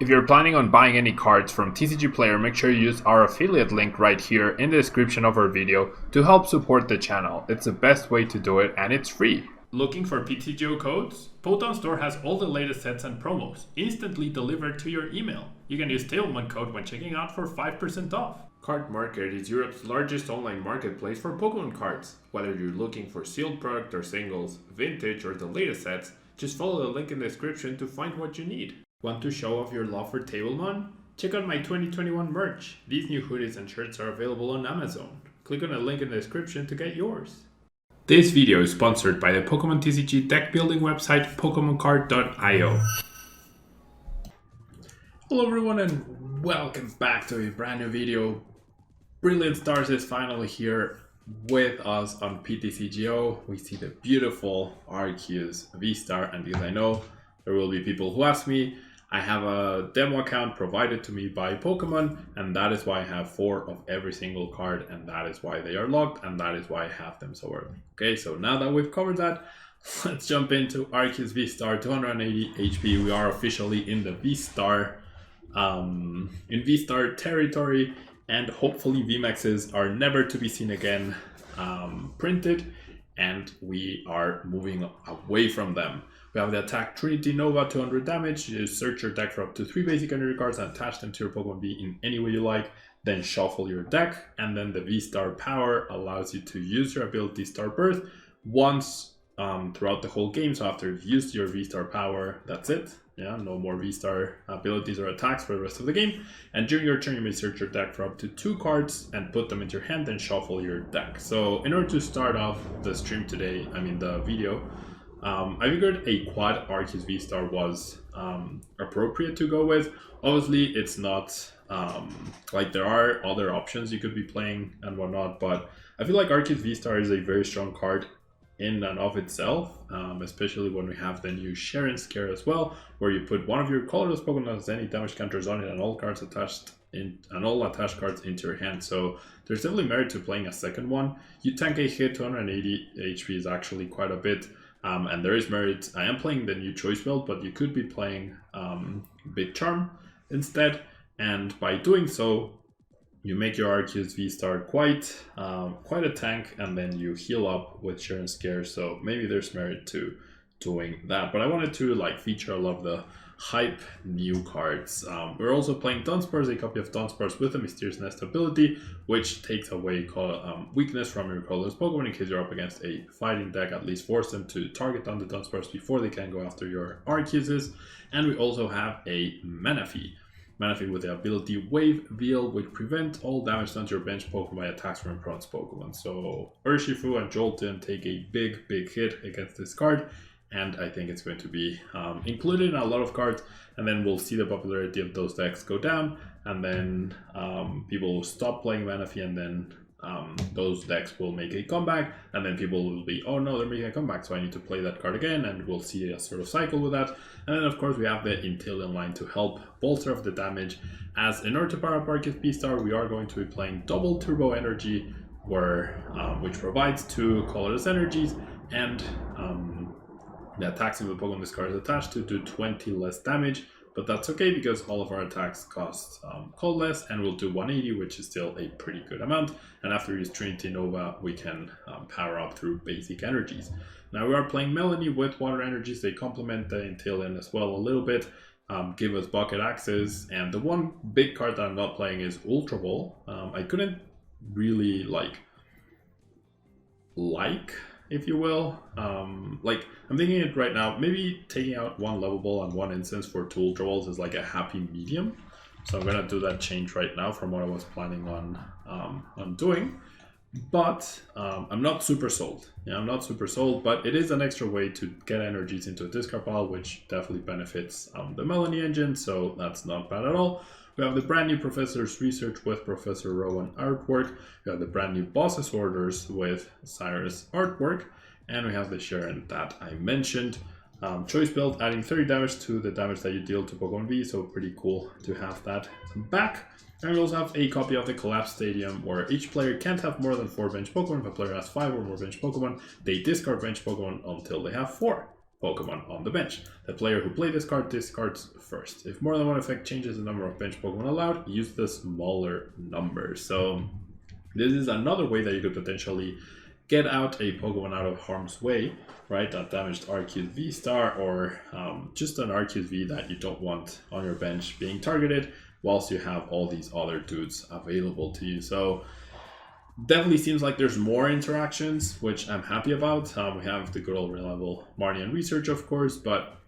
If you're planning on buying any cards from TCG Player, make sure you use our affiliate link right here in the description of our video to help support the channel. It's the best way to do it and it's free. Looking for PTGO codes? Poton Store has all the latest sets and promos instantly delivered to your email. You can use Tailman code when checking out for 5% off. Card Market is Europe's largest online marketplace for Pokemon cards. Whether you're looking for sealed product or singles, vintage or the latest sets, just follow the link in the description to find what you need. Want to show off your love for Tablemon? Check out my 2021 merch. These new hoodies and shirts are available on Amazon. Click on the link in the description to get yours. This video is sponsored by the Pokemon TCG deck building website PokemonCard.io. Hello everyone and welcome back to a brand new video. Brilliant Stars is finally here with us on PTCGO. We see the beautiful Arceus VSTAR, and because I know there will be people who ask me, I have a demo account provided to me by Pokemon, and that is why I have 4 of every single card, and that is why they are locked, and that is why I have them so early. Okay, so now that we've covered that, let's jump into Arceus VSTAR 280 HP. We are officially in the VSTAR territory, and hopefully VMAXs are never to be seen again printed, and we are moving away from them. We have the attack Trinity Nova, 200 damage. You search your deck for up to 3 basic energy cards and attach them to your Pokemon V in any way you like. Then shuffle your deck. And then the V-Star Power allows you to use your ability Star Birth once throughout the whole game. So after you've used your V-Star Power, that's it. Yeah, no more V-Star abilities or attacks for the rest of the game. And during your turn, you may search your deck for up to 2 cards and put them into your hand and shuffle your deck. So in order to start off the stream today, the video, I figured a quad Arceus VSTAR was appropriate to go with. Obviously, it's not like there are other options you could be playing and whatnot, but I feel like Arceus VSTAR is a very strong card in and of itself, especially when we have the new Sharon Scare as well, where you put one of your colorless Pokemon as any damage counters on it and all cards attached and all attached cards into your hand. So there's definitely merit to playing a second one. You tank a hit, 280 HP is actually quite a bit. And there is merit. I am playing the new Choice Belt, but you could be playing Big Charm instead. And by doing so, you make your Arceus VSTAR quite a tank, and then you heal up with Sharon Scare. So maybe there's merit to doing that. But I wanted to feature a lot of the hype new cards. We're also playing Dunsparce, a copy of Dunsparce with a Mysterious Nest ability, which takes away weakness from your colorless Pokemon in case you're up against a fighting deck. At least force them to target on the Dunsparce before they can go after your Arceuses. And we also have a Manaphy. Manaphy with the ability Wave Veil, which prevent all damage done to your bench Pokemon by attacks from your opponent's Pokemon. So Urshifu and Jolteon take a big hit against this card. And I think it's going to be included in a lot of cards, and then we'll see the popularity of those decks go down, and then people will stop playing Manaphy, and then those decks will make a comeback, and then people will be, oh no, they're making a comeback, so I need to play that card again, and we'll see a sort of cycle with that. And then of course we have the Inteleon line to help bolster off the damage, as in order to power up Arceus VSTAR, we are going to be playing double Turbo Energy, which provides 2 colorless energies, and the attacks of the Pokemon this card is attached to do 20 less damage, but that's okay because all of our attacks cost colorless, and we'll do 180, which is still a pretty good amount. And after we use Trinity Nova, we can power up through basic energies. Now we are playing Melony with water energies. They complement the Inteleon as well a little bit, give us bucket access, and the one big card that I'm not playing is Ultra Ball. I couldn't really like, if you will. I'm thinking it right now, maybe taking out 1 Level Ball and 1 Incense for 2 Ultra Balls is like a happy medium. So I'm gonna do that change right now from what I was planning on doing. But I'm not super sold. Yeah, I'm not super sold, but it is an extra way to get energies into a discard pile, which definitely benefits the Melony engine, so that's not bad at all. We have the brand new Professor's Research with Professor Raihan artwork. We have the brand new Boss's Orders with Cyrus artwork. And we have the Sharon that I mentioned. Choice Belt adding 30 damage to the damage that you deal to Pokemon V. So pretty cool to have that back. And we also have a copy of the Collapse Stadium, where each player can't have more than 4 bench Pokemon. If a player has 5 or more bench Pokemon, they discard bench Pokemon until they have 4. Pokemon on the bench. The player who played this card discards first. If more than one effect changes the number of bench Pokemon allowed, use the smaller number. So this is another way that you could potentially get out a Pokemon out of harm's way, right? That damaged Arceus VSTAR, or just an Arceus V that you don't want on your bench being targeted, whilst you have all these other dudes available to you. So definitely seems like there's more interactions, which I'm happy about. We have the good old reliable Marnian research, of course, but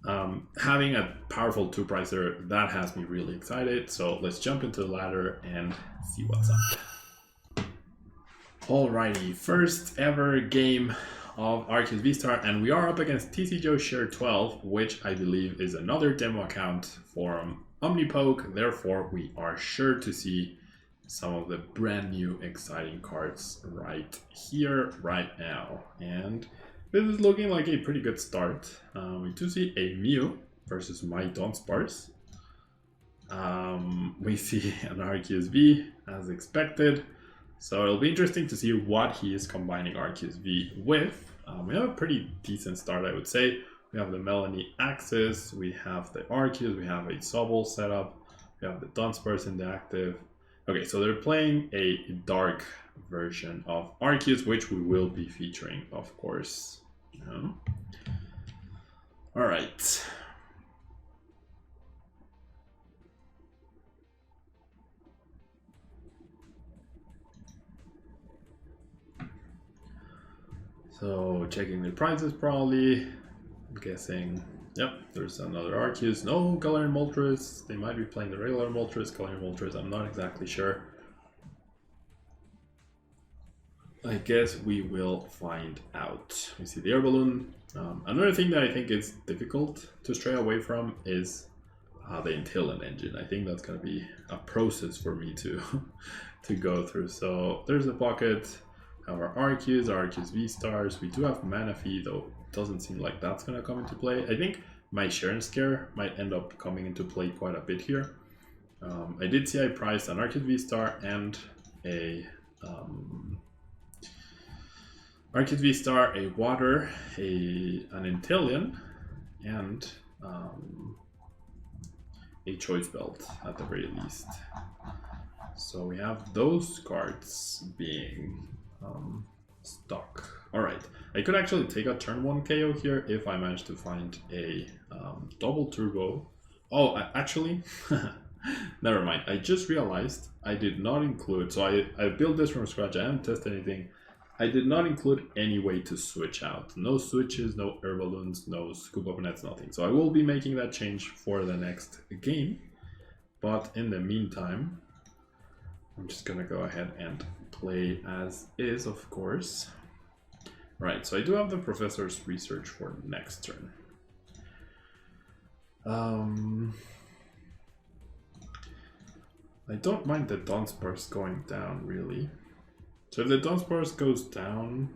having a powerful two-pricer, that has me really excited. So let's jump into the ladder and see what's up. Alrighty, first ever game of Arceus VSTAR, and we are up against TCG Share 12, which I believe is another demo account from Omnipoke. Therefore, we are sure to see some of the brand new exciting cards right here, right now. And this is looking like a pretty good start. We do see a Mew versus my Dunsparce. We see an Arceus V as expected. So it'll be interesting to see what he is combining Arceus V with. We have a pretty decent start, I would say. We have the Melony Axis, we have the Arceus, we have a Sobble setup, we have the Dunsparce in the active. Okay, so they're playing a dark version of Arceus, which we will be featuring, of course. All right. So checking the prices probably. I'm guessing, yep, there's another Arceus. No Galarian Moltres. They might be playing the regular Moltres, Galarian Moltres. I'm not exactly sure. I guess we will find out. We see the air balloon. Another thing that I think is difficult to stray away from is the Inteleon engine. I think that's going to be a process for me to to go through. So there's the pocket. Our Arceus, our Arceus V-Stars. We do have Manaphy, though it doesn't seem like that's going to come into play. I think my Sharon Scare might end up coming into play quite a bit here. I did see I priced an Arceus V-Star and a Arceus V-Star, a Water, an Inteleon, and a Choice Belt at the very least. So we have those cards being stuck. Alright, I could actually take a turn 1 KO here if I manage to find a double turbo. Oh, actually, never mind. I just realized I did not include, so I built this from scratch. I haven't tested anything. I did not include any way to switch out. No switches, no air balloons, no scoop up nets, nothing. So I will be making that change for the next game. But in the meantime, I'm just gonna go ahead and play as is, of course. Right, so I do have the professor's research for next turn. I don't mind the Dunsparce going down, really. So if the Dunsparce goes down,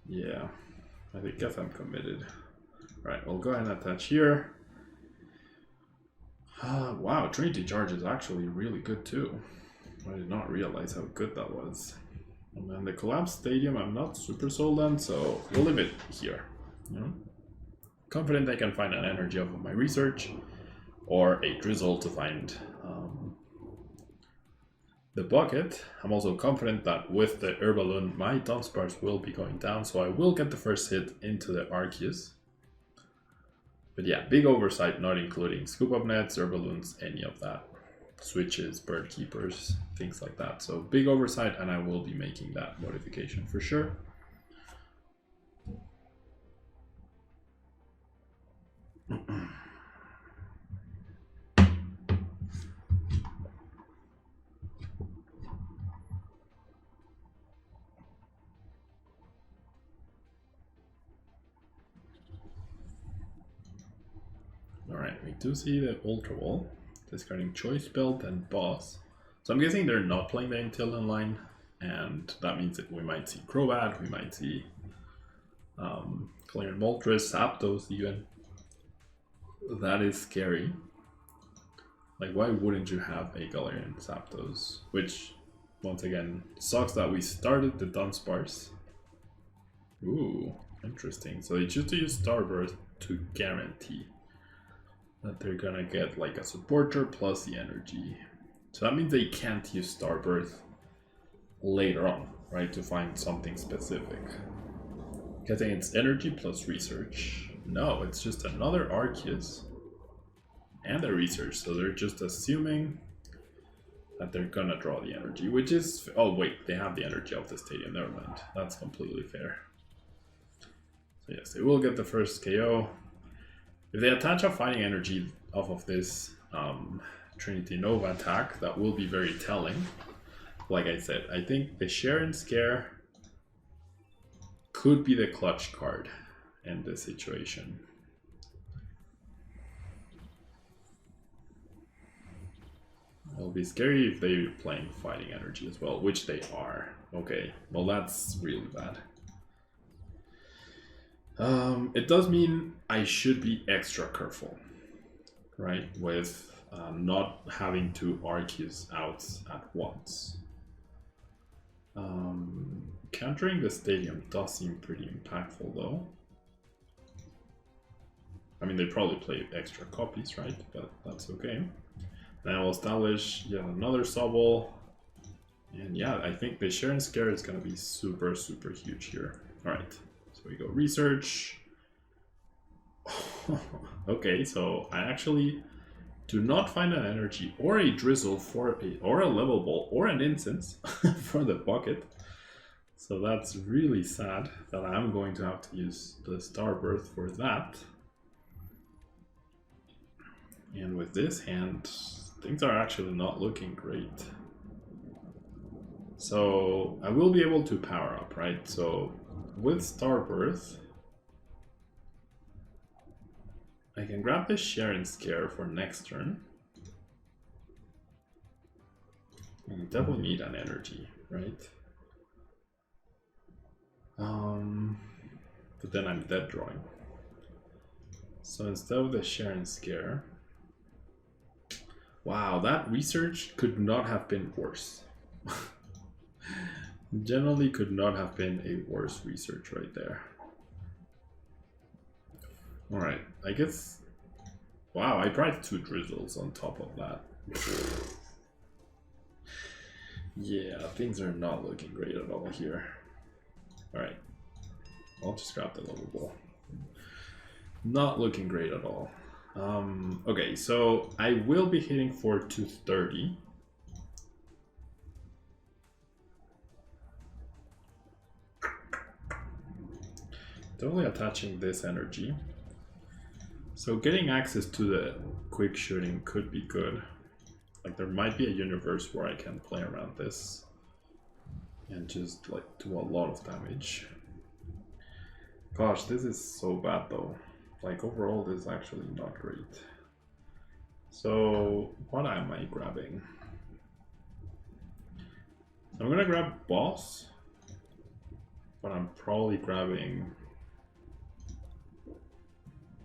yeah, I guess I'm committed. Right, we'll go ahead and attach here. Wow, Trinity Charge is actually really good too. I did not realize how good that was. And then the Collapsed Stadium, I'm not super sold on, so we'll leave it here. You know? Confident I can find an energy of my research, or a Drizzle to find the bucket. I'm also confident that with the air balloon, my Dunsparce will be going down, so I will get the first hit into the Arceus. But yeah, big oversight, not including scoop up nets, air balloons, any of that. Switches, bird keepers, things like that. So big oversight, and I will be making that modification for sure. Alright, we do see the Ultra Ball, discarding Choice Belt and Boss. So I'm guessing they're not playing the Inteleon line, and that means that we might see Crobat, we might see Galarian Moltres, Zapdos even. That is scary. Like, why wouldn't you have a Galarian Zapdos? Which, once again, sucks that we started the Dunsparce. Ooh, Interesting. So they choose to use Starburst to guarantee that they're gonna get like a supporter plus the energy. So that means they can't use Starburst later on, right, to find something specific. Guessing it's energy plus research. No, it's just another Arceus and a research. So they're just assuming that they're gonna draw the energy, which is... Oh wait, they have the energy of the stadium, never mind. That's completely fair. So yes, they will get the first KO. If they attach a fighting energy off of this Trinity Nova attack, that will be very telling. Like I said, I think the Share and Scare could be the clutch card in this situation. It'll be scary if they're playing fighting energy as well, which they are. Okay, well that's really bad. It does mean I should be extra careful, right, with not having two Arceus out at once. Countering the stadium does seem pretty impactful though. I mean, they probably play extra copies, right, but that's okay. Then I'll establish yet another Sobble. And yeah, I think the Share and Scare is going to be super, super huge here. Alright, so we go research. Okay, so I actually do not find an energy or a Drizzle or a Level Ball or an Incense for the bucket. So that's really sad that I'm going to have to use the Starburst for that. And with this hand, things are actually not looking great. So I will be able to power up, right? So with Starburst, I can grab the Share and Scare for next turn. And you definitely need an energy, right? But then I'm dead drawing. So instead of the Share and Scare, wow, that research could not have been worse. Generally could not have been a worse research right there. Alright, I guess... Wow, I tried two Drizzles on top of that. Yeah, things are not looking great at all here. Alright, I'll just grab the Level Ball. Not looking great at all. Okay, so I will be hitting for 230. Totally attaching this energy. So getting access to the quick shooting could be good. Like there might be a universe where I can play around this and just like do a lot of damage. Gosh, this is so bad though. Like overall this is actually not great. So what am I grabbing? I'm gonna grab Boss, but I'm probably grabbing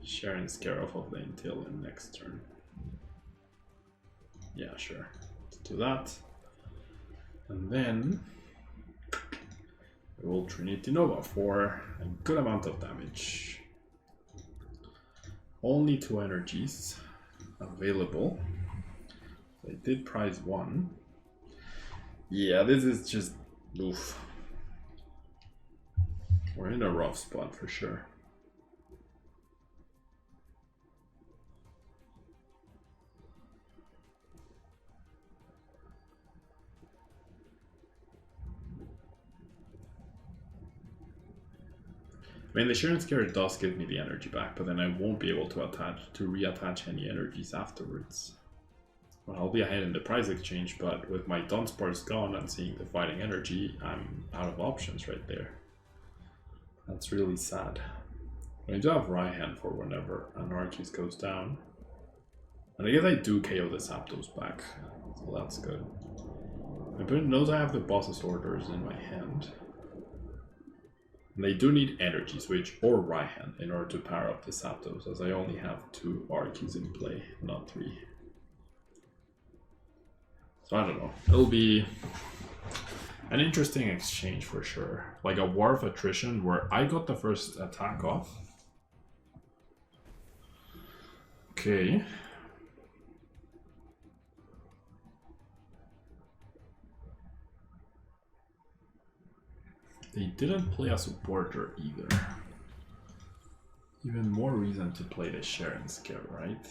Share and Scare off of the Inteleon next turn. Yeah, sure. Let's do that. And then we will Trinity Nova for a good amount of damage. Only two energies available. I did prize one. Yeah, this is just oof. We're in a rough spot for sure. I mean, the Share and Scare does give me the energy back, but then I won't be able to reattach any energies afterwards. Well, I'll be ahead in the prize exchange, but with my Dunsparce gone and seeing the fighting energy, I'm out of options right there. That's really sad. But I do have Raihan for whenever an Arceus goes down. And I guess I do KO the Zapdos back, so that's good. My opponent knows I have the boss's orders in my hand. And they do need Energy Switch or Raihan in order to power up the Zapdos, as I only have two Arceus in play, not three. So I don't know. An interesting exchange for sure. Like a war of attrition where I got the first attack off. Okay. They didn't play a supporter either. Even more reason to play the share and scare, right?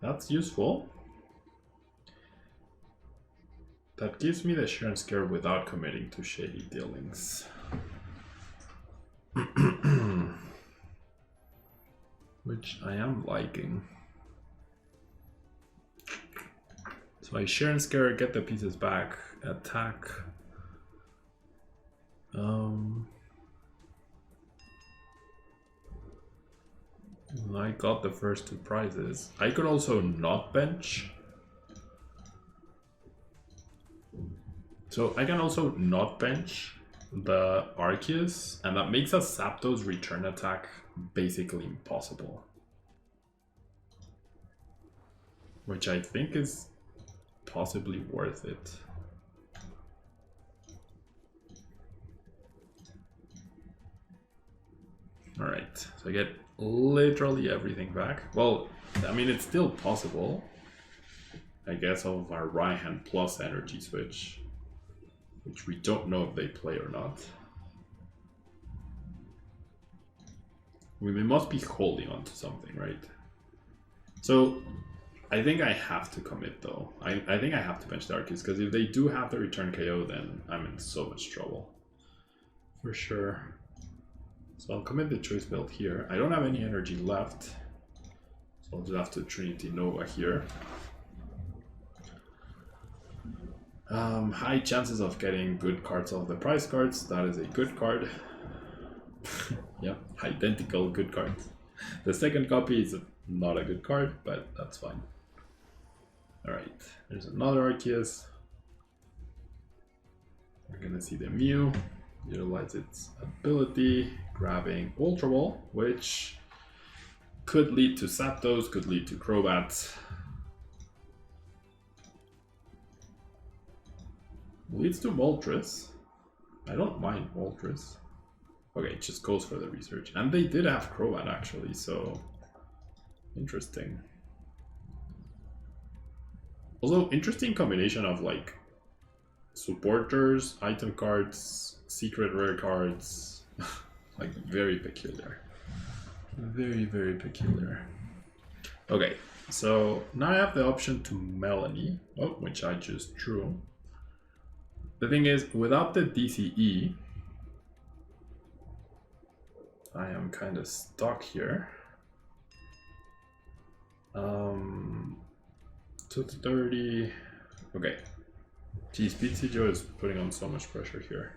That's useful. That gives me the share and scare without committing to shady dealings. Which I am liking. So I share and scare, get the pieces back, attack. I got the first 2 prizes. I could also not bench. So I can also not bench the Arceus, and that makes a Zapdos return attack basically impossible. Which I think is possibly worth it. Alright, so I get literally everything back. Well, I mean, it's still possible. I guess of our Raihan plus energy switch, which we don't know if they play or not. We must be holding on to something, right? So I think I have to commit though. I think I have to bench the Arceus, because if they do have the return KO, then I'm in so much trouble. For sure. So I'll commit the Choice Belt here. I don't have any energy left, so I'll just have to Trinity Nova here. High chances of getting good cards off the prize cards. That is a good card. Yeah, identical good cards. The second copy is not a good card, but that's fine. Alright, there's another Arceus. We're gonna see the Mew utilize its ability, grabbing Ultra Ball, which could lead to Zapdos, could lead to Crobat. Leads to Moltres. I don't mind Moltres. Okay, it just goes for the research. And they did have Crobat actually, so interesting. Also, interesting combination of like supporters, item cards, secret rare cards. Like very peculiar. Very, very peculiar. Okay, so now I have the option to Melony, which I just drew. The thing is, without the DCE, I am kind of stuck here. 230. Okay. Geez, Joe is putting on so much pressure here.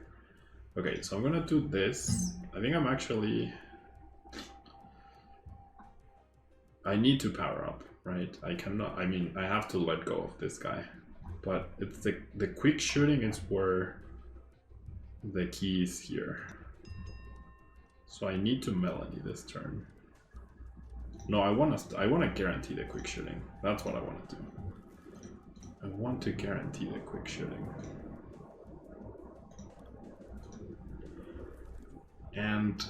Okay, so I'm gonna do this. I think I'm actually... I need to power up, right? I cannot... I mean, I have to let go of this guy. But it's the quick shooting is where the key is here. So I need to Melony this turn. No, I want to guarantee the quick shooting. That's what I want to do. I want to guarantee the quick shooting. And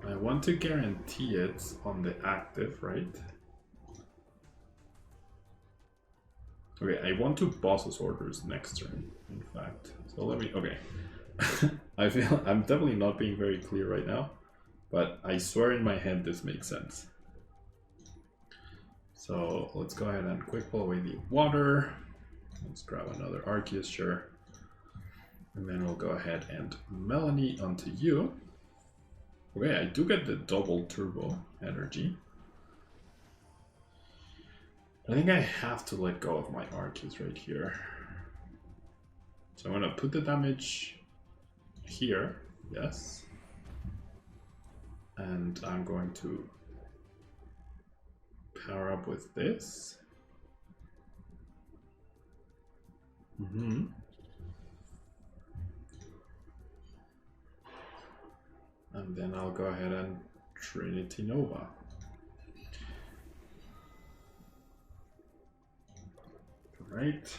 I want to guarantee it on the active, right? Okay, I want to boss's orders next turn, in fact. So let me, okay. I feel I'm definitely not being very clear right now, but I swear in my head this makes sense. So let's go ahead and quick pull away the water. Let's grab another Arceus, sure. And then we'll go ahead and Melony onto you. Okay, I do get the double turbo energy. I think I have to let go of my Arceus right here. So I'm gonna put the damage here, yes. And I'm going to power up with this. And then I'll go ahead and Trinity Nova. Right.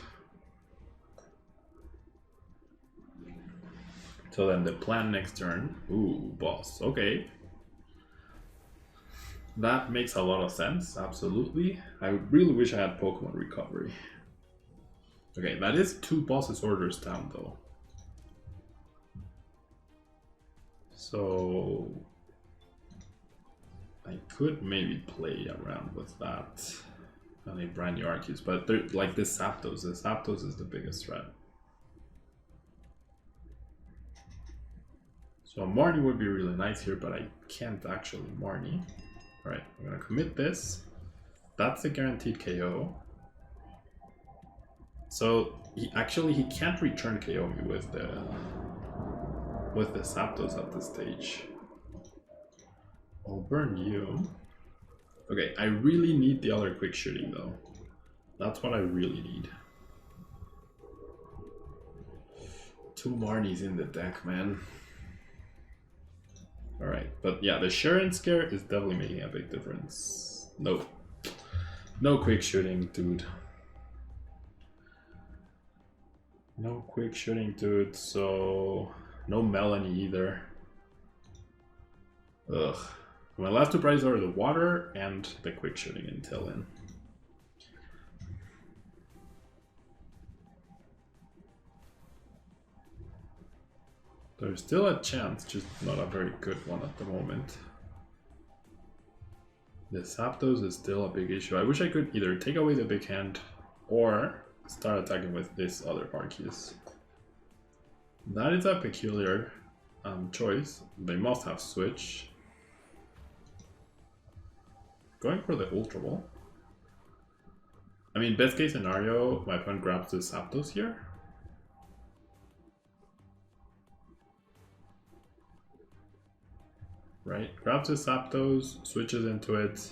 So then the plan next turn. Ooh, boss. Okay. That makes a lot of sense, absolutely. I really wish I had Pokemon Recovery. Okay, that is 2 bosses orders down though. So I could maybe play around with that on a brand new Arceus, but like this Zapdos is the biggest threat. So a Marnie would be really nice here, but I can't actually Marnie. Alright, I'm gonna commit this. That's a guaranteed KO. So he can't return KO me with the Zapdos at this stage. I'll burn you. Okay, I really need the other quick shooting though. That's what I really need. 2 Marnies in the deck, man. Alright, but yeah, the Sharon Scare is definitely making a big difference. No. No quick shooting, dude. No quick shooting, dude, so... no Melony either. Ugh. My last 2 prizes are the water and the quick shooting Inteleon. There's still a chance, just not a very good one at the moment. The Zapdos is still a big issue. I wish I could either take away the big hand or start attacking with this other Arceus. That is a peculiar choice. They must have switch. Going for the Ultra Ball. I mean, best case scenario, my opponent grabs the Zapdos here. Right, grabs the Zapdos, switches into it,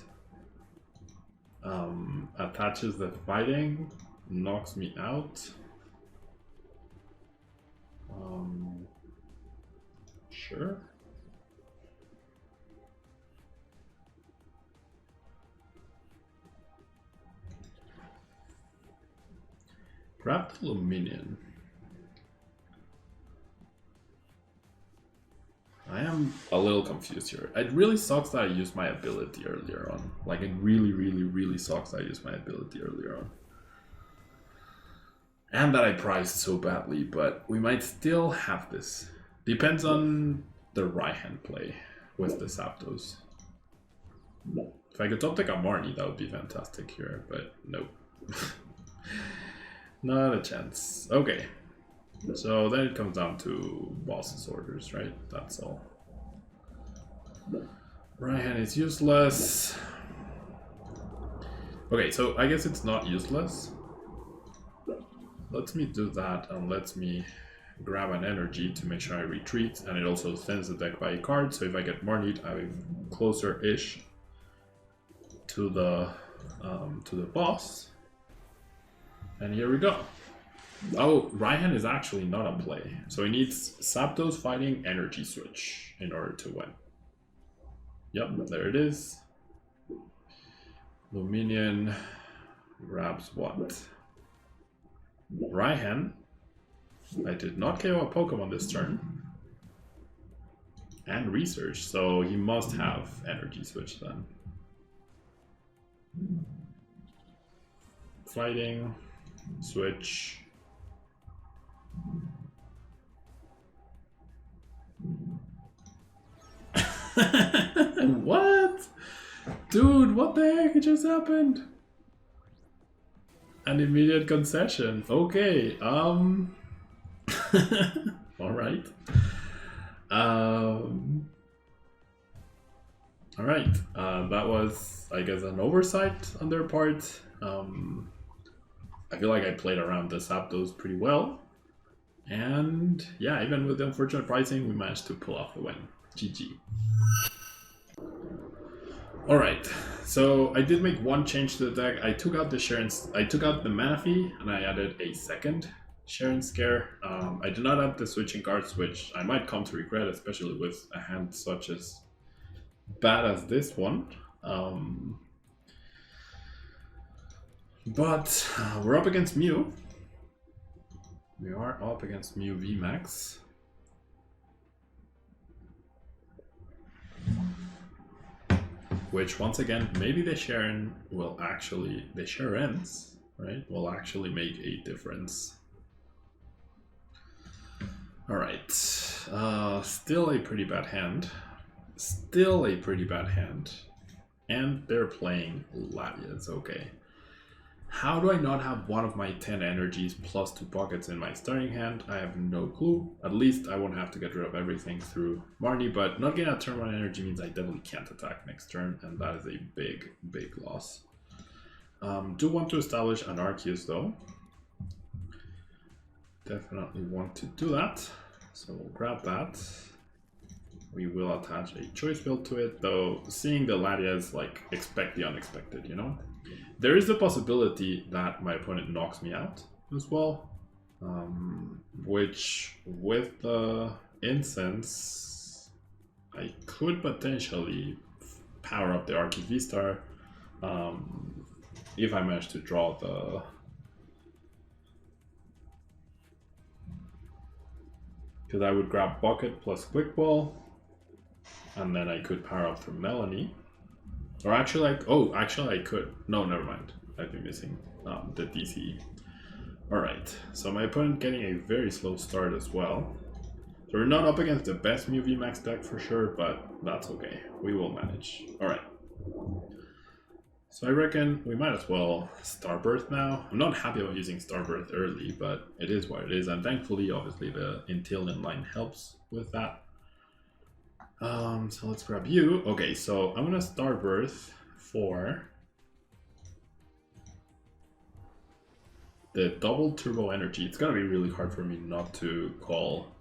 attaches the fighting, knocks me out. Sure. Grab the Luminion. I am a little confused here. It really sucks that I used my ability earlier on. Like, it really sucks that I used my ability earlier on. And that I priced so badly, but we might still have this. Depends on the Raihan play with the Zapdos. If I could top deck a Marnie, that would be fantastic here, but nope. Not a chance. Okay. So then it comes down to boss's orders, right? That's all. Raihan is useless. Okay, so I guess it's not useless. Lets me do that and lets me grab an energy to make sure I retreat, and it also sends the deck by a card, so if I get Marnied, I'm closer-ish to the boss. And here we go. Oh, Raihan is actually not a play. So he needs Zapdos fighting energy switch in order to win. Yep, there it is. Luminion grabs what? Raihan. I did not KO a Pokemon this turn. And research, so he must have energy switch then. Fighting, switch. What? Dude, what the heck just happened? An immediate concession. Okay, alright. Alright, that was, I guess, an oversight on their part. I feel like I played around the Zapdos pretty well. And yeah, even with the unfortunate pricing, we managed to pull off the win. GG. Alright, so I did make one change to the deck. I took out the Manaphy and I added a second Sharon Scare. I did not add the switching cards, which I might come to regret, especially with a hand such as bad as this one. But we're up against Mew. We are up against Mew VMAX. Which, once again, maybe the Sharon will actually, the Sharens, right, will actually make a difference. Alright, still a pretty bad hand. Still a pretty bad hand. And they're playing Latias, okay. How do I not have one of my 10 energies plus 2 pockets in my starting hand? I have no clue. At least I won't have to get rid of everything through Marnie, but not getting a turn 1 energy means I definitely can't attack next turn, and that is a big, big loss. Do want to establish an Arceus though. Definitely want to do that. So we'll grab that. We will attach a Choice Belt to it, though seeing the Latias, like, expect the unexpected, you know? There is a possibility that my opponent knocks me out as well, which with the Incense, I could potentially power up the Arceus VSTAR if I manage to draw the... Because I would grab Bucket plus Quick Ball, and then I could power up through Melony. Or actually, like, oh, actually I could. No, never mind. I've been missing the DCE. Alright, so my opponent getting a very slow start as well. So we're not up against the best Mew VMAX deck for sure, but that's okay. We will manage. Alright. So I reckon we might as well Starbirth now. I'm not happy about using Starbirth early, but it is what it is. And thankfully, obviously, the Inteleon line helps with that. So let's grab you. Okay, so I'm gonna Starbirth for the double turbo energy. It's gonna be really hard for me not to call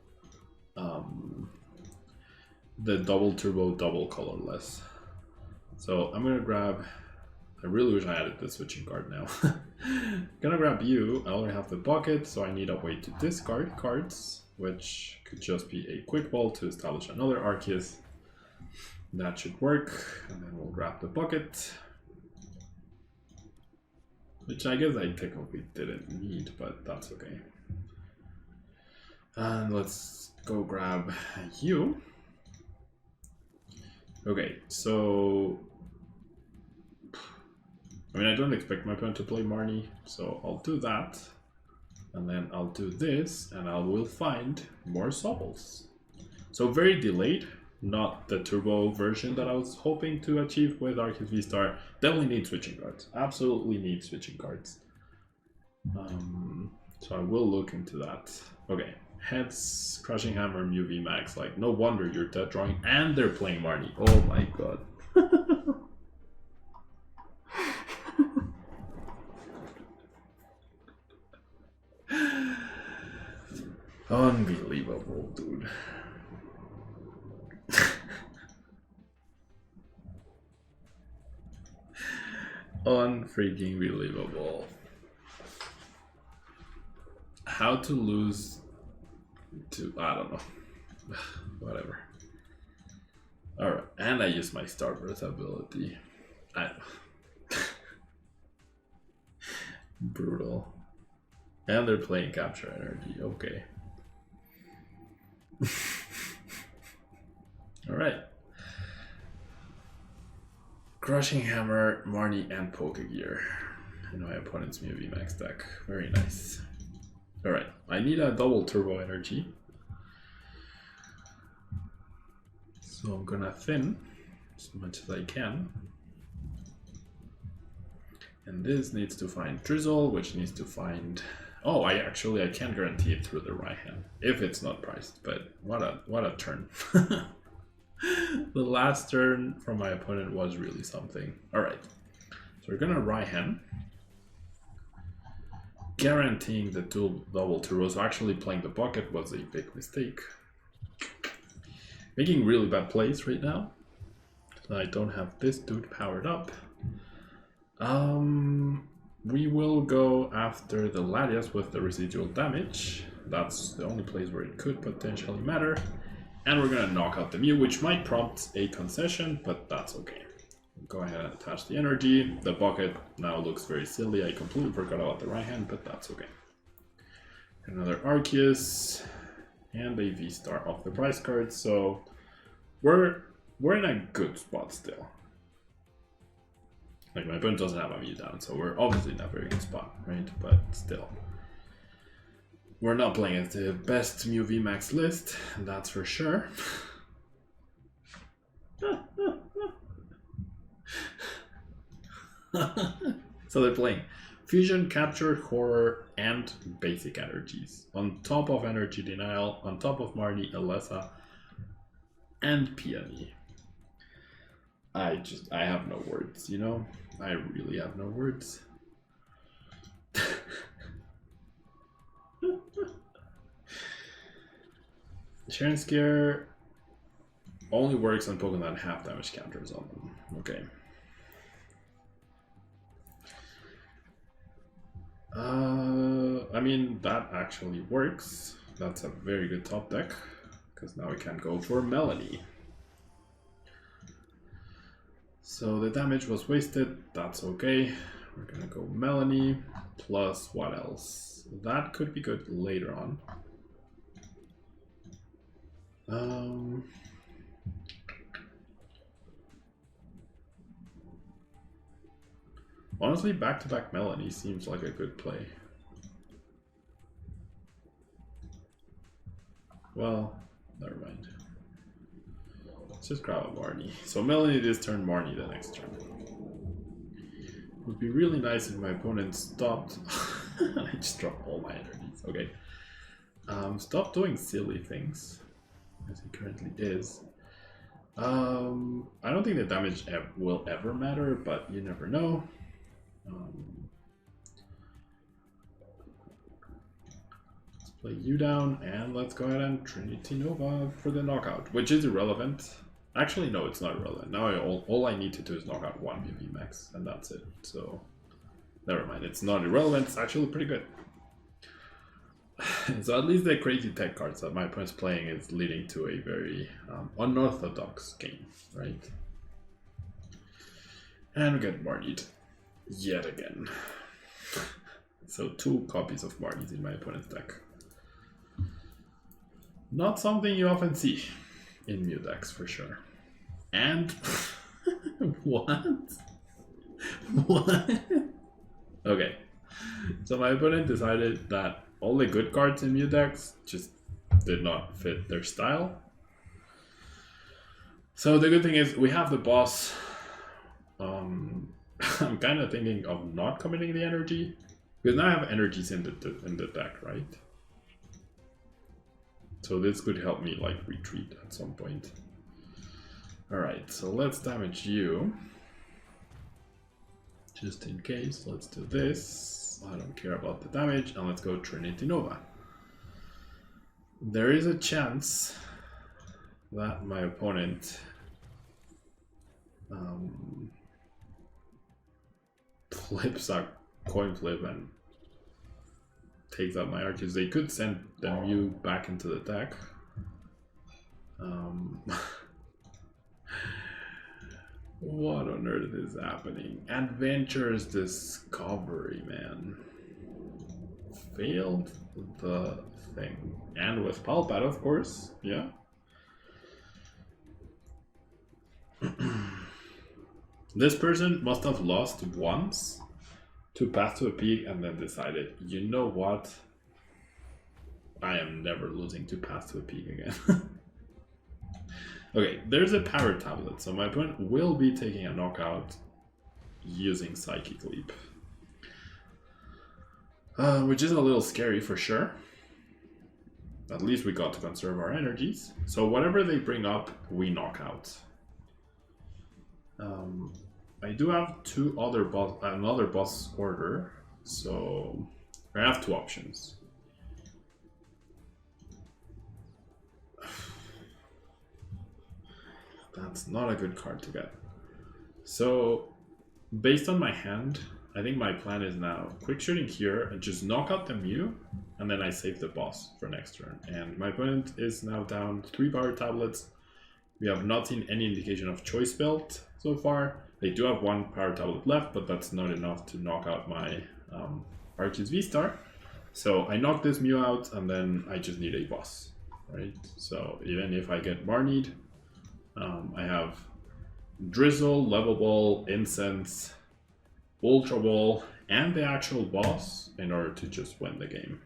the double turbo double colorless. So I'm gonna grab, I really wish I added the switching card now. Gonna grab you. I only have the bucket, so I need a way to discard cards, which could just be a quick ball to establish another Arceus. That should work, and then we'll grab the bucket, which I guess I technically didn't need, but that's okay. And let's go grab you. Okay, so I mean, I don't expect my opponent to play Marnie, so I'll do that. And then I'll do this, and I will find more Sobbles. So very delayed, not the turbo version that I was hoping to achieve with Arceus VSTAR. Definitely need switching cards. Absolutely need switching cards. So I will look into that. Okay, Heads, Crushing Hammer, Mew VMAX. Like, no wonder you're dead drawing, and they're playing Marnie. Oh my god. Unbelievable, dude. Unfreaking believable. How to lose to, I don't know. Whatever. Alright, and I use my Starbirth ability. Brutal. And they're playing Capture Energy, okay. Alright. Crushing Hammer, Marnie, and Pokegear in my opponent's Mew VMAX deck. Very nice. Alright, I need a double turbo energy. So I'm gonna thin as much as I can. And this needs to find Drizzile, which needs to find... Oh, I can't guarantee it through the Raihan if it's not priced, but what a turn. The last turn from my opponent was really something. Alright, so we're gonna Raihan, guaranteeing the double turbos. Actually playing the bucket was a big mistake. Making really bad plays right now. So I don't have this dude powered up. We will go after the Latias with the residual damage. That's the only place where it could potentially matter. And we're gonna knock out the Mew, which might prompt a concession, but that's okay. go ahead and attach the energy. The bucket now looks very silly. I completely forgot about the right hand, but that's okay. Another Arceus and a V-Star off the prize card, so we're in a good spot still. Like, my opponent doesn't have a Mew down, so we're obviously in a very good spot, right? But still, we're not playing at the best Mew VMAX list, that's for sure. So they're playing Fusion, Capture, Horror, and Basic Energies. On top of Energy Denial, on top of Marnie, Alessa, and Peony. I have no words, you know? I really have no words. Sharon Scare only works on Pokemon that have damage counters on them. Okay. I mean, that actually works. That's a very good top deck, because now we can go for Melony. So the damage was wasted, that's okay. We're gonna go Melony, plus what else? That could be good later on. Honestly, back-to-back Melony seems like a good play. Well, never mind. Let's just grab a Marnie. So Melony this turn, Marnie the next turn. It would be really nice if my opponent stopped. I just dropped all my energies. Okay. Stop doing silly things, as he currently is. I don't think the damage will ever matter, but you never know. Let's play you down, and let's go ahead and Trinity Nova for the knockout, which is irrelevant. Actually, no, it's not irrelevant. Now all I need to do is knock out one VMAX, and that's it. So, never mind. It's not irrelevant. It's actually pretty good. So at least the crazy tech cards that my opponent's playing is leading to a very unorthodox game, right? And we get Marnied yet again. So 2 copies of Marnies in my opponent's deck. Not something you often see in Mew decks, for sure. And what? What? Okay. So my opponent decided that all the good cards in Mew decks just did not fit their style. So the good thing is we have the boss. I'm kind of thinking of not committing the energy, because now I have energies in the deck, right? So this could help me like retreat at some point. Alright, so let's damage you. Just in case, let's do this. I don't care about the damage, and let's go Trinity Nova. There is a chance that my opponent flips a coin flip and takes out my Arceus. They could send the Mew back into the deck. What on earth is happening? Adventures Discovery, man. Failed the thing. And with Palpat, of course. Yeah. This person must have lost once to Path to a Peak and then decided, you know what? I am never losing to Path to a Peak again. Okay, there's a power tablet, so my opponent will be taking a knockout using Psychic Leap. Which is a little scary for sure. At least we got to conserve our energies. So whatever they bring up, we knock out. I do have another boss order, so I have 2 options. That's not a good card to get. So based on my hand, I think my plan is now quick shooting here and just knock out the Mew, and then I save the boss for next turn. And my opponent is now down 3 power tablets. We have not seen any indication of Choice Belt, so far. They do have one power tablet left, but that's not enough to knock out my Arceus VSTAR. So I knock this Mew out, and then I just need a boss, right? So even if I get Barneyed, I have Drizzile, Level Ball, Incense, Ultra Ball, and the actual boss in order to just win the game.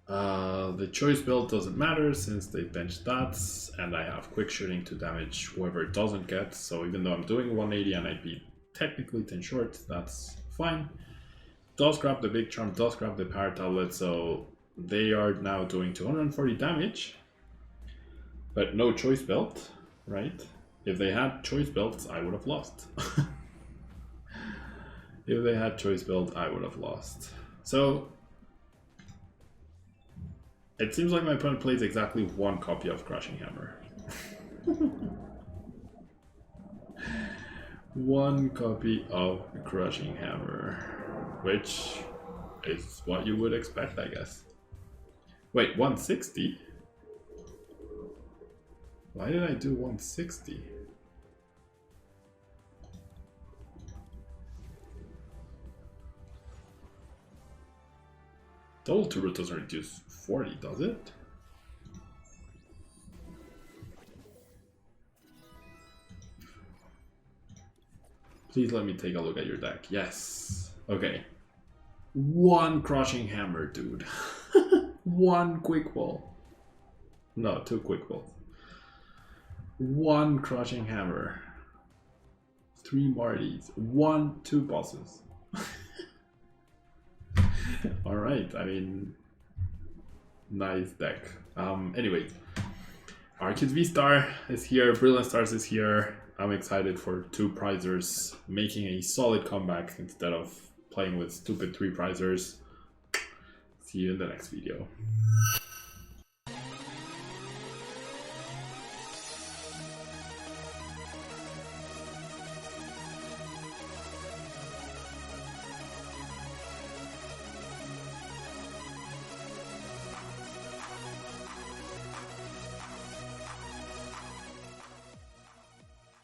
The Choice Belt doesn't matter since they bench stats, and I have quick shooting to damage whoever it doesn't get. So even though I'm doing 180 and I'd be technically 10 short, that's fine. Does grab the Big Charm, does grab the Power Tablet, so they are now doing 240 damage, but no Choice Belt, right? If they had Choice Belts, I would have lost. If they had Choice Belt, I would have lost. So it seems like my opponent plays exactly one copy of Crushing Hammer. One copy of Crushing Hammer, which is what you would expect, I guess. Wait, 160? Why did I do 160? Double turret doesn't reduce 40, does it? Please let me take a look at your deck. Yes. Okay. One Crushing Hammer, dude. One Quick Ball. No, 2 Quick Balls. One Crushing Hammer. 3 Martys. 2 bosses. Alright, I mean, nice deck. Anyway, Arceus VSTAR is here, Brilliant Stars is here. I'm excited for 2 prizers making a solid comeback instead of playing with stupid 3 prizers. See you in the next video.